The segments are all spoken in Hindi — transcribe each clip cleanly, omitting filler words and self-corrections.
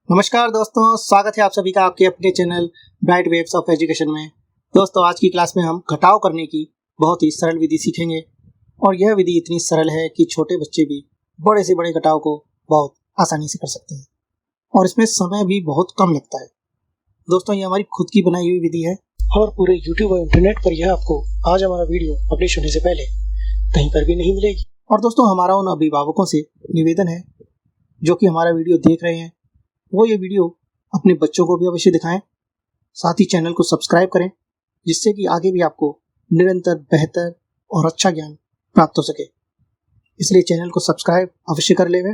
नमस्कार दोस्तों, स्वागत है आप सभी का आपके अपने channel bright waves of education में। दोस्तों, आज की क्लास में हम घटाव करने की बहुत ही सरल विधि सीखेंगे और यह विधि इतनी सरल है कि छोटे बच्चे भी बड़े से बड़े घटाव को बहुत आसानी से कर सकते हैं और इसमें समय भी बहुत कम लगता है। दोस्तों, ये हमारी खुद की बनाई हुई विधि है और पूरे यूट्यूब और इंटरनेट पर यह आपको आज हमारा वीडियो पब्लिश होने से पहले कहीं पर भी नहीं मिलेगी। और दोस्तों, हमारा उन अभिभावकों से निवेदन है जो कि हमारा वीडियो देख रहे हैं, वो ये वीडियो अपने बच्चों को भी अवश्य दिखाएं, साथ ही चैनल को सब्सक्राइब करें जिससे कि आगे भी आपको निरंतर बेहतर और अच्छा ज्ञान प्राप्त हो सके। इसलिए चैनल को सब्सक्राइब अवश्य कर लें।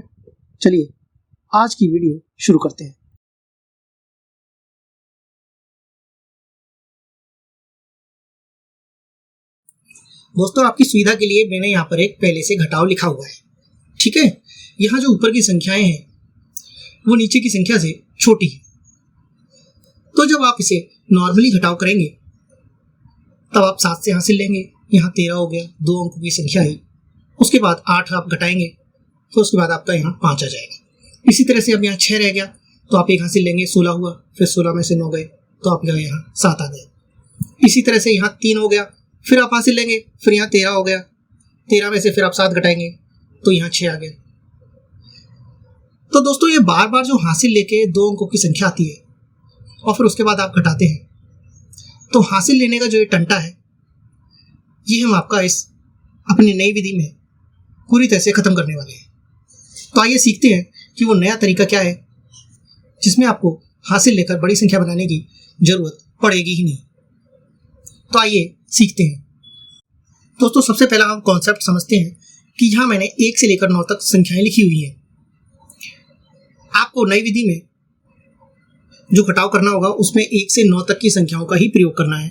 चलिए आज की वीडियो शुरू करते हैं। दोस्तों, आपकी सुविधा के लिए मैंने यहाँ पर एक पहले से घटाव लिखा हुआ है। ठीक है, यहाँ जो ऊपर की संख्याएं हैं वो नीचे की संख्या से छोटी है, तो जब आप इसे नॉर्मली घटाव करेंगे तब आप 7 से हासिल लेंगे। यहाँ 13 हो गया, 2 अंकों की संख्या है। उसके बाद 8 आप घटाएंगे, फिर उसके बाद आपका यहाँ 5 आ जाएगा। इसी तरह से अब यहाँ 6 रह गया तो आप 1 हासिल लेंगे, 16 हुआ, फिर 16 में से 9 गए तो आपका यहाँ 7 आ गया। इसी तरह से यहाँ 3 हो गया, फिर आप हासिल लेंगे, फिर यहाँ 13 हो गया, 13 में से फिर आप 7 घटाएंगे तो यहाँ 6 आ गया। तो दोस्तों, ये बार बार जो हासिल लेके 2 अंकों की संख्या आती है और फिर उसके बाद आप घटाते हैं, तो हासिल लेने का जो ये टंटा है ये हम आपका इस अपनी नई विधि में पूरी तरह से खत्म करने वाले हैं। तो आइए सीखते हैं कि वो नया तरीका क्या है जिसमें आपको हासिल लेकर बड़ी संख्या बनाने की जरूरत पड़ेगी ही नहीं। तो आइए सीखते हैं। दोस्तों, सबसे पहला हम कॉन्सेप्ट समझते हैं कि यहाँ मैंने 1 से लेकर 9 तक संख्याएं लिखी हुई हैं। आपको नई विधि में जो घटाव करना होगा उसमें 1 से 9 तक की संख्याओं का ही प्रयोग करना है।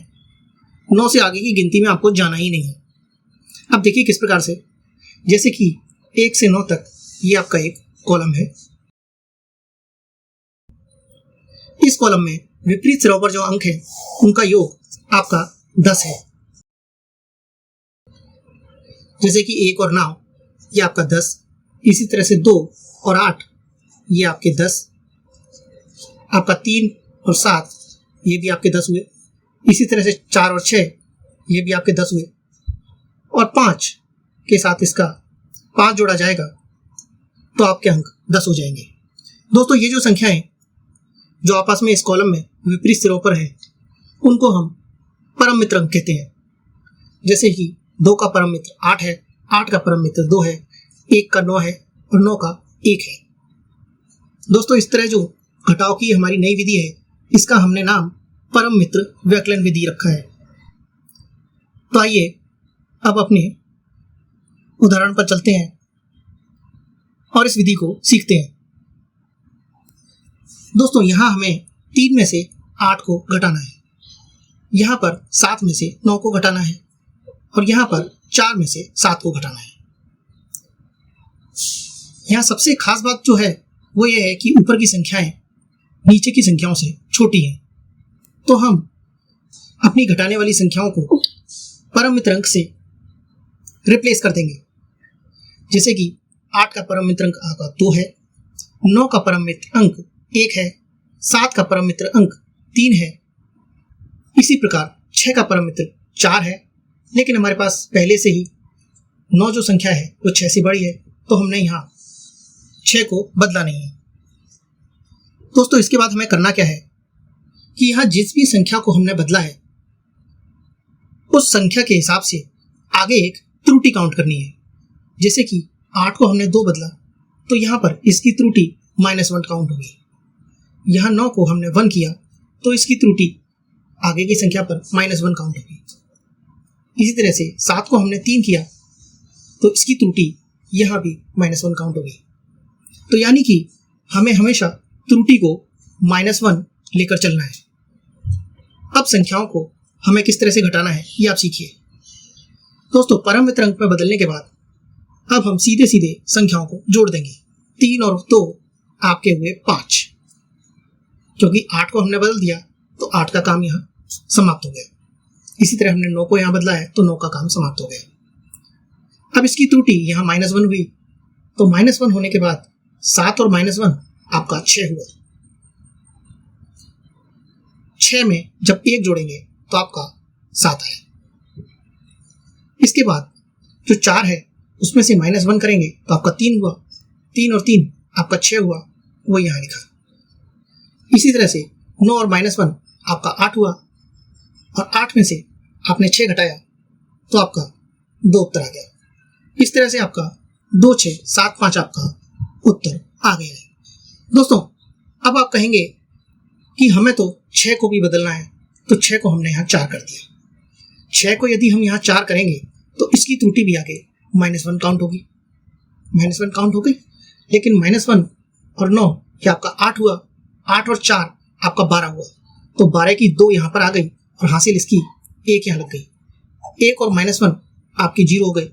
9 से आगे की गिनती में आपको जाना ही नहीं है। अब देखिए किस प्रकार से, जैसे कि 1 से 9 तक ये आपका एक कॉलम है। इस कॉलम में विपरीत सिरों पर जो अंक है उनका योग आपका 10 है। जैसे कि 1 और 9 ये आपका 10, इसी तरह से 2 और 8 ये आपके 10, आपका 3 और 7 ये भी आपके 10 हुए। इसी तरह से 4 और 6 ये भी आपके 10 हुए और 5 के साथ इसका 5 जोड़ा जाएगा तो आपके अंक 10 हो जाएंगे। दोस्तों, ये जो संख्याएं जो आपस में इस कॉलम में विपरीत सिरों पर है उनको हम परम मित्र अंक कहते हैं। जैसे कि 2 का परम मित्र 8 है, 8 का परम मित्र 2 है, 1 का 9 है और 9 का 1 है। दोस्तों, इस तरह जो घटाव की हमारी नई विधि है इसका हमने नाम परम मित्र व्यकलन विधि रखा है। तो आइए अब अपने उदाहरण पर चलते हैं और इस विधि को सीखते हैं। दोस्तों, यहाँ हमें 3 में से 8 को घटाना है, यहाँ पर 7 में से 9 को घटाना है और यहाँ पर 4 में से 7 को घटाना है। यहाँ सबसे खास बात जो है वो ये है कि ऊपर की संख्याएं नीचे की संख्याओं से छोटी हैं, तो हम अपनी घटाने वाली संख्याओं को परम मित्र अंक से रिप्लेस कर देंगे। जैसे कि 8 का परम मित्र अंक आपका 2 है, 9 का परम मित्र अंक 1 है, 7 का परम मित्र अंक 3 है। इसी प्रकार 6 का परम मित्र 4 है, लेकिन हमारे पास पहले से ही 9 जो संख्या है वो 6 से बड़ी है तो हमने यहाँ 6 को बदला नहीं है। दोस्तों, इसके बाद हमें करना क्या है कि यहाँ जिस भी संख्या को हमने बदला है उस संख्या के हिसाब से आगे एक त्रुटि काउंट करनी है। जैसे कि 8 को हमने 2 बदला तो यहाँ पर इसकी त्रुटि -1 काउंट होगी। यहाँ 9 को हमने 1 किया तो इसकी त्रुटि आगे की संख्या पर -1 काउंट होगी। इसी तरह से 7 को हमने 3 किया तो इसकी त्रुटि यहाँ भी -1 काउंट होगी। तो यानी कि हमें हमेशा त्रुटि को -1 लेकर चलना है। अब संख्याओं को हमें किस तरह से घटाना है ये आप सीखिए। दोस्तों, परम मित्र अंक में बदलने के बाद अब हम सीधे सीधे संख्याओं को जोड़ देंगे। 3 और 2 आपके हुए 5, क्योंकि 8 को हमने बदल दिया तो 8 का काम यहाँ समाप्त हो गया। इसी तरह हमने 9 को यहाँ बदला है तो 9 का काम समाप्त हो गया। अब इसकी त्रुटि यहाँ -1 हुई, तो -1 होने के बाद 7 और -1 आपका 6 हुआ। 6 में जब 1 जोड़ेंगे तो आपका 7 आया। इसके बाद जो 4 है उसमें से -1 करेंगे तो आपका 3 हुआ। 3 और 3 आपका 6 हुआ, वो यहाँ लिखा। इसी तरह से 9 और -1 आपका 8 हुआ, और 8 में से आपने 6 घटाया तो आपका 2 उत्तर आ गया। इस तरह से आपका 2, 6, 7, 5 आपका उत्तर आ गया है। दोस्तों, अब आप कहेंगे कि हमें तो 6 को भी बदलना है, तो 6 को हमने यहाँ 4 कर दिया। 6 को यदि हम यहाँ 4 करेंगे तो इसकी त्रुटि भी आगे -1 काउंट होगी। -1 काउंट हो गई, लेकिन -1 और 9 क्या आपका 8 हुआ। 8 और 4 आपका 12 हुआ, तो 12 की 2 यहाँ पर आ गई और हासिल इसकी 1 यहाँ लग गई। 1 और -1 आपके 0 हो गए।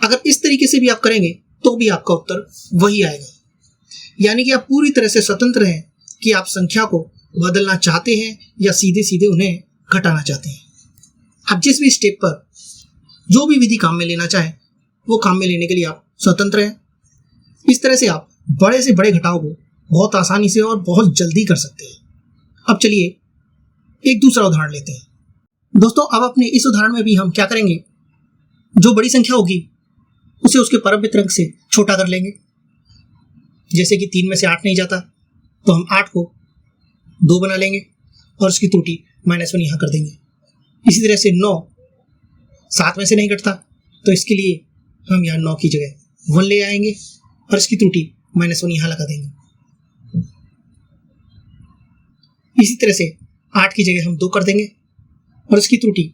अगर इस तरीके से भी आप करेंगे तो भी आपका उत्तर वही आएगा। यानी कि आप पूरी तरह से स्वतंत्र हैं कि आप संख्या को बदलना चाहते हैं या सीधे सीधे उन्हें घटाना चाहते हैं। आप जिस भी स्टेप पर जो भी विधि काम में लेना चाहें वो काम में लेने के लिए आप स्वतंत्र हैं। इस तरह से आप बड़े से बड़े घटाव को बहुत आसानी से और बहुत जल्दी कर सकते हैं। अब चलिए एक दूसरा उदाहरण लेते हैं। दोस्तों, अब अपने इस उदाहरण में भी हम क्या करेंगे, जो बड़ी संख्या होगी उसे उसके परम मित्र अंक से छोटा कर लेंगे। जैसे कि 3 में से 8 नहीं जाता तो हम 8 को 2 बना लेंगे और उसकी त्रुटि -1 यहाँ कर देंगे। इसी तरह से 9 7 में से नहीं घटता तो इसके लिए हम यहाँ 9 की जगह 1 ले आएंगे और इसकी त्रुटि -1 यहाँ लगा देंगे। इसी तरह से 8 की जगह हम 2 कर देंगे और इसकी त्रुटि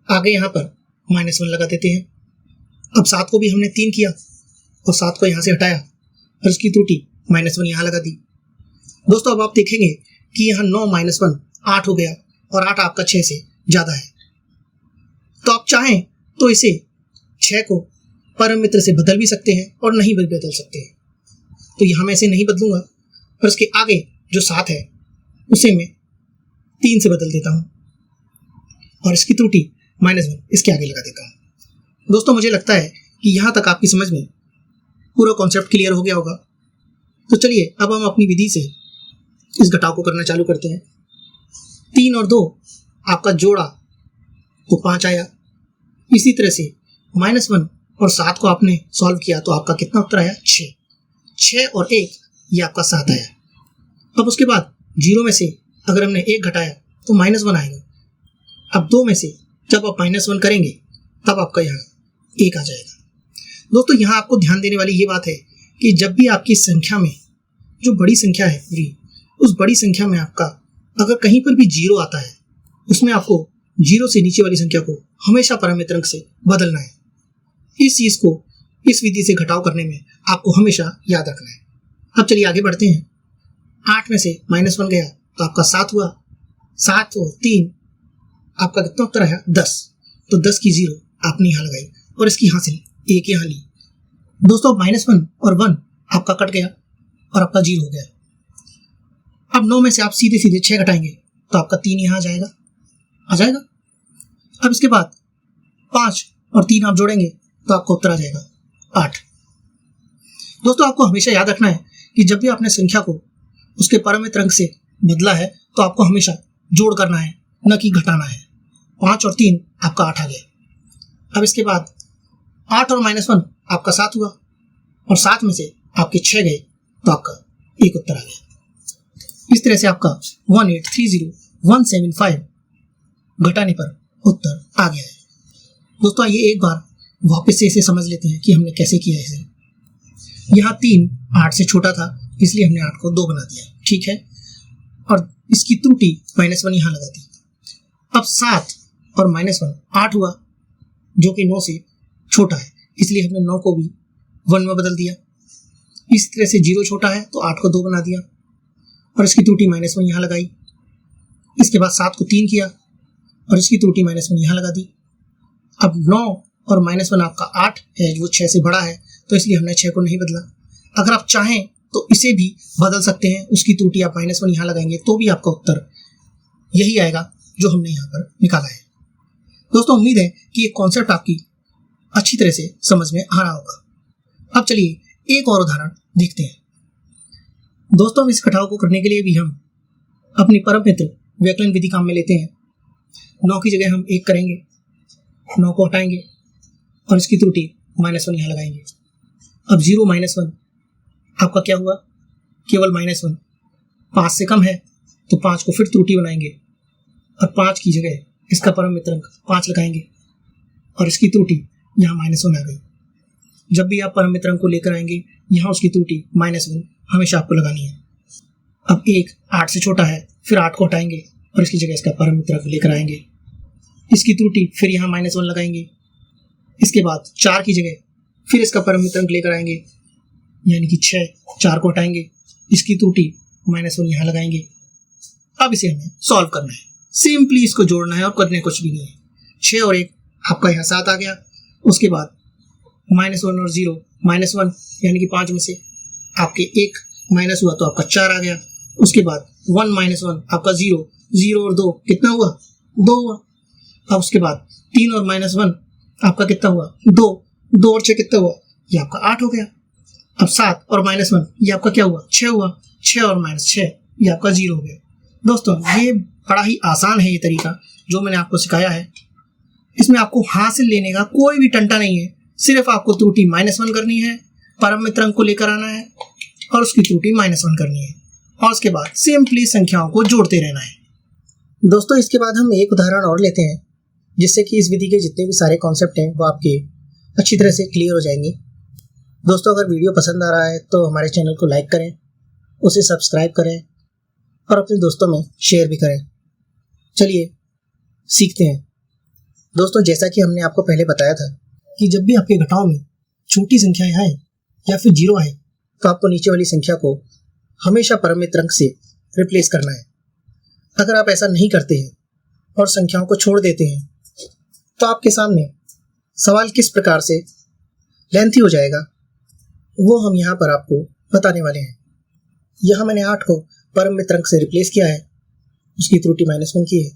आगे यहाँ पर -1 लगा देते हैं। अब 7 को भी हमने 3 किया और 7 को यहाँ से हटाया और इसकी त्रुटि -1 यहाँ लगा दी। दोस्तों, अब आप देखेंगे कि यहाँ 9 -1 8 हो गया और 8 आपका 6 से ज़्यादा है। तो आप चाहें तो इसे 6 को परम मित्र से बदल भी सकते हैं और नहीं भी बदल सकते हैं। तो यहाँ मैं इसे नहीं बदलूंगा और इसके आगे जो 7 है उसे मैं 3 से बदल देता हूँ और इसकी त्रुटि -1 इसके आगे लगा देता हूँ। दोस्तों, मुझे लगता है कि यहाँ तक आपकी समझ में पूरा कॉन्सेप्ट क्लियर हो गया होगा। तो चलिए अब हम अपनी विधि से इस घटाव को करना चालू करते हैं। 3 और 2 आपका जोड़ा तो 5 आया। इसी तरह से -1 और 7 को आपने सॉल्व किया तो आपका कितना उत्तर आया, 6। 6 और 1 ये आपका 7 आया। अब उसके बाद 0 में से अगर हमने 1 घटाया तो -1 आएगा। अब 2 में से जब आप -1 करेंगे तब आपका यहाँ 1 आ जाएगा। दोस्तों, यहाँ आपको ध्यान देने वाली ये बात है कि जब भी आपकी संख्या में जो बड़ी संख्या है पूरी, उस बड़ी संख्या में आपका अगर कहीं पर भी 0 आता है उसमें आपको 0 से नीचे वाली संख्या को हमेशा परम मित्र अंक से बदलना है। इस चीज़ को इस विधि से घटाव करने में आपको हमेशा याद रखना है। अब चलिए आगे बढ़ते हैं। 8 में से -1 गया तो आपका 7 हुआ। 7 और 3 आपका कितना उत्तर आया, 10। तो 10 की 0 आपने यहाँ लगाई और इसकी हासिल 1 यहाँ ली। दोस्तों, -1 और 1 आपका कट गया और आपका 0 हो गया। अब 9 में से आप सीधे सीधे 6 घटाएंगे तो आपका 3 यहाँ आ जाएगा। अब इसके बाद 5 और 3 आप जोड़ेंगे तो आपका उत्तर आ जाएगा 8। दोस्तों, आपको हमेशा याद रखना है कि जब भी आपने संख्या को उसके परम मित्र अंक से बदला है तो आपको हमेशा जोड़ करना है, न कि घटाना है। 5 और 3 आपका 8 आ गया। अब इसके बाद 8 और -1 आपका 7 हुआ और 7 में से आपके 6 गए तो आपका 1 उत्तर आ गया। इस तरह से आपका 1830175 घटाने पर उत्तर आ गया है। दोस्तों, आइए एक बार वापस से इसे समझ लेते हैं कि हमने कैसे किया इसे। यहाँ 3 8 से छोटा था इसलिए हमने 8 को 2 बना दिया, ठीक है, और इसकी त्रुटि -1 यहाँ लगा दी। अब 7 और -1 8 हुआ जो कि 9 से छोटा है इसलिए हमने 9 को भी 1 में बदल दिया। इस तरह से 0 छोटा है तो 8 को 2 बना दिया और इसकी त्रुटि -1 यहाँ लगाई। इसके बाद 7 को 3 किया और इसकी त्रुटि -1 यहाँ लगा दी। अब 9 और -1 आपका 8 है जो 6 से बड़ा है तो इसलिए हमने 6 को नहीं बदला। अगर आप चाहें तो इसे भी बदल सकते हैं, उसकी त्रुटि आप -1 यहाँ लगाएंगे तो भी आपका उत्तर यही आएगा जो हमने यहाँ पर निकाला है। दोस्तों, उम्मीद है कि ये कॉन्सेप्ट आपकी अच्छी तरह से समझ में आ रहा होगा। अब चलिए एक और उदाहरण देखते हैं। दोस्तों, इस घटाव को करने के लिए भी हम अपनी परम मित्र व्यकलन विधि काम में लेते हैं। 9 की जगह हम 1 करेंगे, 9 को हटाएंगे और इसकी त्रुटि -1 यहाँ लगाएंगे। अब 0 -1 आपका क्या हुआ? केवल -1। 5 से कम है तो 5 को फिर त्रुटि बनाएंगे और 5 की जगह इसका परम मित्रांक 5 लगाएंगे और इसकी त्रुटि यहाँ -1 आ गई। जब भी आप परम मित्रांक को लेकर आएंगे यहाँ उसकी त्रुटि -1 हमेशा आपको लगानी है। अब 1 8 से छोटा है, फिर 8 को हटाएंगे और इसकी जगह इसका परम मित्रांक लेकर आएंगे। इसकी त्रुटि फिर यहाँ -1 लगाएंगे। इसके बाद 4 की जगह फिर इसका परम मित्रांक लेकर आएंगे, यानी कि 6। 4 को हटाएंगे, इसकी त्रुटि -1 यहाँ लगाएंगे। अब इसे हमें सॉल्व करना है, सिंपली इसको जोड़ना है और करने कुछ भी नहीं है। 6 और 1 आपका यहाँ 7 आ गया। उसके बाद -1 और 0 -1 यानी कि 5 में से आपके 1 माइनस हुआ तो आपका 4 आ गया। उसके बाद 1 -1 आपका 0, 0 और 2 कितना हुआ? 2 हुआ। अब उसके बाद 3 और -1 आपका कितना हुआ? 2, 2 और 6 कितना हुआ? ये आपका 8 हो गया। अब 7 और -1 ये आपका क्या हुआ? 6 हुआ। 6 और -6 ये आपका 0 हो गया। दोस्तों ये बड़ा ही आसान है ये तरीका जो मैंने आपको सिखाया है। इसमें आपको हासिल लेने का कोई भी टंटा नहीं है, सिर्फ आपको त्रुटि -1 करनी है, परम मित्रांक को लेकर आना है और उसकी त्रुटि -1 करनी है और उसके बाद सिंपली संख्याओं को जोड़ते रहना है। दोस्तों इसके बाद हम एक उदाहरण और लेते हैं जिससे कि इस विधि के जितने भी सारे कॉन्सेप्ट हैं वो आपके अच्छी तरह से क्लियर हो जाएंगे। दोस्तों अगर वीडियो पसंद आ रहा है तो हमारे चैनल को लाइक करें, उसे सब्सक्राइब करें और अपने दोस्तों में शेयर भी करें। चलिए सीखते हैं। दोस्तों जैसा कि हमने आपको पहले बताया था कि जब भी आपके घटाओं में छोटी संख्याएं आए या फिर 0 आए तो आपको नीचे वाली संख्या को हमेशा परम मित्रांक से रिप्लेस करना है। अगर आप ऐसा नहीं करते हैं और संख्याओं को छोड़ देते हैं तो आपके सामने सवाल किस प्रकार से लेंथी हो जाएगा वो हम यहाँ पर आपको बताने वाले हैं। यहाँ मैंने 8 को परम मित्रांक से रिप्लेस किया है, उसकी त्रुटि -1 की है,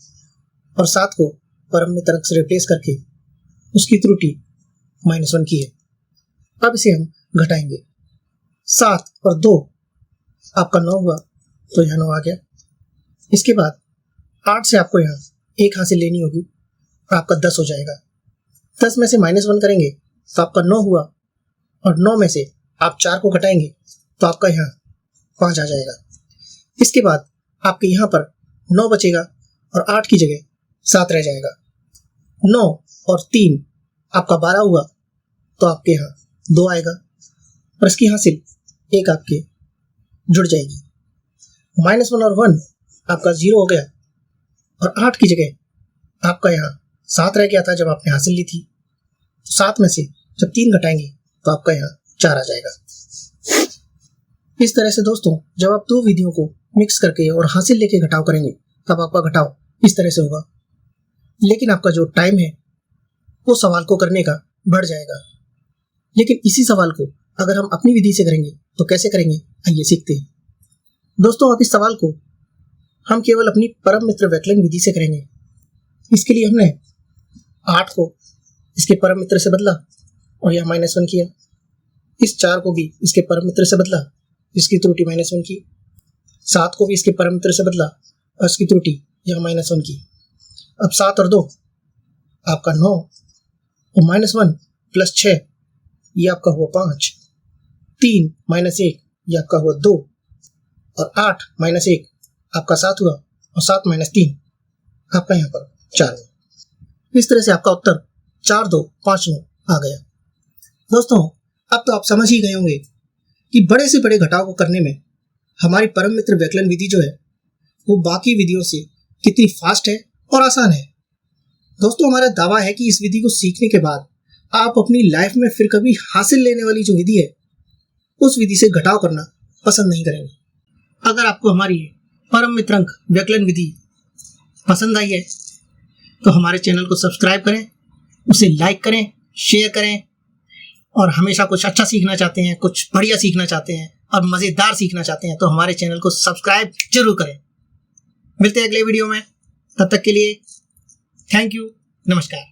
और 7 को परम मित्रांक से रिप्लेस करके उसकी त्रुटि -1 की है। अब इसे हम घटाएंगे। 7 और 2 आपका 9 हुआ तो यहाँ 9 आ गया। इसके बाद 8 से आपको यहाँ 1 हासिल लेनी होगी और आपका 10 हो जाएगा। 10 में से -1 करेंगे तो आपका 9 हुआ और 9 में से आप 4 को घटाएंगे तो आपका यहाँ 5 आ जाएगा। इसके बाद आपके यहाँ पर 9 बचेगा और 8 की जगह 7 रह जाएगा। 9 और 3 आपका 12 हुआ तो आपके यहाँ 2 आएगा और इसकी हासिल 1 आपके जुड़ जाएगी। -1 और 1 आपका 0 हो गया और 8 की जगह आपका यहाँ 7 रह गया था जब आपने हासिल ली थी। तो 7 में से जब 3 घटाएंगे तो आपका यहाँ 4 आ जाएगा। इस तरह से दोस्तों जब आप 2 विधियों को मिक्स करके और हासिल लेके घटाव करेंगे तब आपका घटाव इस तरह से होगा, लेकिन आपका जो टाइम है वो सवाल को करने का बढ़ जाएगा। लेकिन इसी सवाल को अगर हम अपनी विधि से करेंगे तो कैसे करेंगे, आइए सीखते हैं। दोस्तों अब इस सवाल को हम केवल अपनी परम मित्र व्यकलन विधि से करेंगे। इसके लिए हमने 8 को इसके परम मित्र से बदला और यहाँ -1 किया। इस 4 को भी इसके परम मित्र से बदला, इसकी त्रुटि -1 की। 7 को भी इसके परम मित्र से बदला और इसकी त्रुटि यहाँ -1 की। अब 7 और 2 आपका 9 और -1 + 6 ये आपका हुआ 5, 3 - 1 ये आपका हुआ 2 और 8 - 1 आपका 7 हुआ और 7 - 3 आपका यहाँ पर 4 हुआ। इस तरह से आपका उत्तर 4, 2, 5, 9 आ गया। दोस्तों अब तो आप समझ ही गए होंगे कि बड़े से बड़े घटाव को करने में हमारी परम मित्र व्यकलन विधि जो है वो बाकी विधियों से कितनी फास्ट है और आसान है। दोस्तों हमारा दावा है कि इस विधि को सीखने के बाद आप अपनी लाइफ में फिर कभी हासिल लेने वाली जो विधि है उस विधि से घटाव करना पसंद नहीं करेंगे। अगर आपको हमारी परम मित्रांक व्यकलन विधि पसंद आई है तो हमारे चैनल को सब्सक्राइब करें, उसे लाइक करें, शेयर करें और हमेशा कुछ अच्छा सीखना चाहते हैं, कुछ बढ़िया सीखना चाहते हैं और मज़ेदार सीखना चाहते हैं तो हमारे चैनल को सब्सक्राइब जरूर करें। मिलते हैं अगले वीडियो में, तब तक के लिए थैंक यू, नमस्कार।